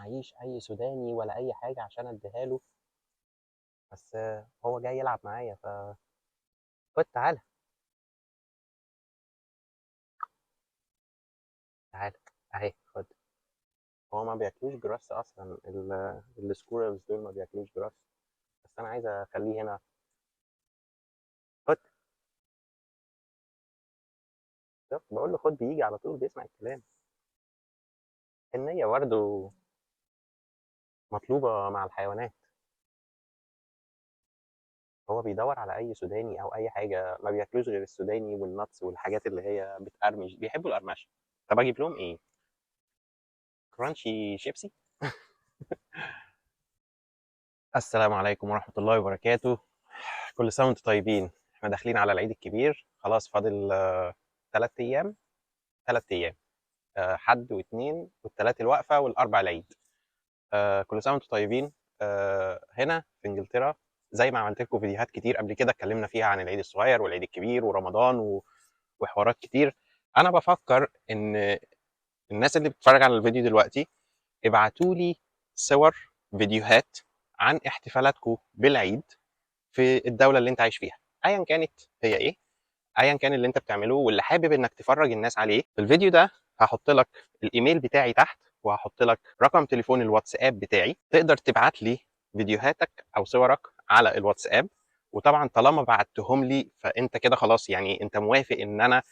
معيش اي سوداني ولا اي حاجه عشان اديها له. بس هو جاي يلعب معايا خد تعالى. تعالى اهي خد. هو ما بياكلوش جراس اصلا، السكورلز دول ما بياكلوش جراس. بس انا عايز اخليه هنا. خد. شوف بقول له خد، بيجي على طول بيسمع الكلام. النية برضه مطلوبة مع الحيوانات. هو بيدور على اي سوداني او اي حاجة، ما بياكلوش غير السوداني والنتس والحاجات اللي هي بتقرمش، بيحبوا القرمشة. طب اجيب لهم ايه؟ كرانشي شيبسي. السلام عليكم ورحمة الله وبركاته. كل سنة وانتم طيبين. احنا داخلين على العيد الكبير، خلاص فاضل 3 ايام. 3 ايام، حد واثنين والثلاث الوقفة والاربع العيد. كل سنة وانتم طيبين. هنا في انجلترا، زي ما عملت لكم فيديوهات كتير قبل كده اتكلمنا فيها عن العيد الصغير والعيد الكبير ورمضان وحوارات كتير. انا بفكر ان الناس اللي بتتفرج على الفيديو دلوقتي ابعتوا لي صور، فيديوهات عن احتفالاتكم بالعيد في الدولة اللي انت عايش فيها، ايا كانت هي ايه، ايا كان اللي انت بتعمله واللي حابب انك تفرج الناس عليه. في الفيديو ده هحط لك الايميل بتاعي تحت، وهحط لك رقم تليفون الواتساب بتاعي، تقدر تبعت لي فيديوهاتك او صورك على الواتساب. وطبعا طالما بعتهم لي فانت كده خلاص، يعني انت موافق ان انا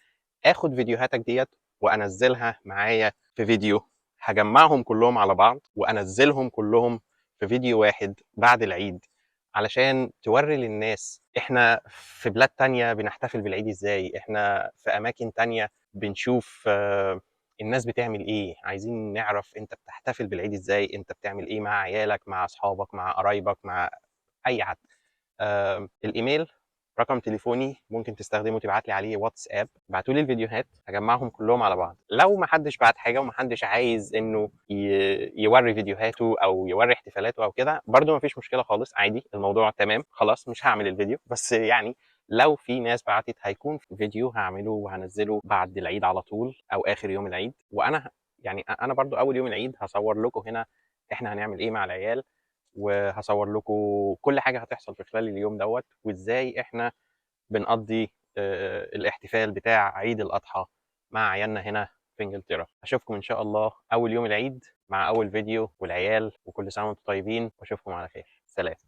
اخد فيديوهاتك ديت وانزلها معايا في فيديو. هجمعهم كلهم على بعض وانزلهم كلهم في فيديو واحد بعد العيد، علشان توري للناس احنا في بلاد تانية بنحتفل بالعيد ازاي، احنا في اماكن تانية بنشوف الناس بتعمل ايه. عايزين نعرف انت بتحتفل بالعيد ازاي، انت بتعمل ايه مع عيالك، مع اصحابك، مع قرايبك، مع اي حد. الايميل، رقم تليفوني ممكن تستخدمه تبعت لي عليه واتساب. ابعتوا لي الفيديوهات هجمعهم كلهم على بعض. لو ما حدش بعت حاجه وما حدش عايز انه يوري فيديوهاته او يوري احتفالاته او كده، برده ما فيش مشكله خالص، عادي الموضوع تمام خلاص، مش هعمل الفيديو. بس يعني لو في ناس بعتت هيكون في فيديو هعمله وهنزله بعد العيد على طول او اخر يوم العيد. وانا يعني انا برضو اول يوم العيد هصور لكم هنا احنا هنعمل ايه مع العيال، وهصور لكم كل حاجه هتحصل في خلال اليوم دوت، وازاي احنا بنقضي الاحتفال بتاع عيد الاضحى مع عيالنا هنا في انجلترا. اشوفكم ان شاء الله اول يوم العيد مع اول فيديو والعيال، وكل سنه وانتم طيبين واشوفكم على خير. سلام.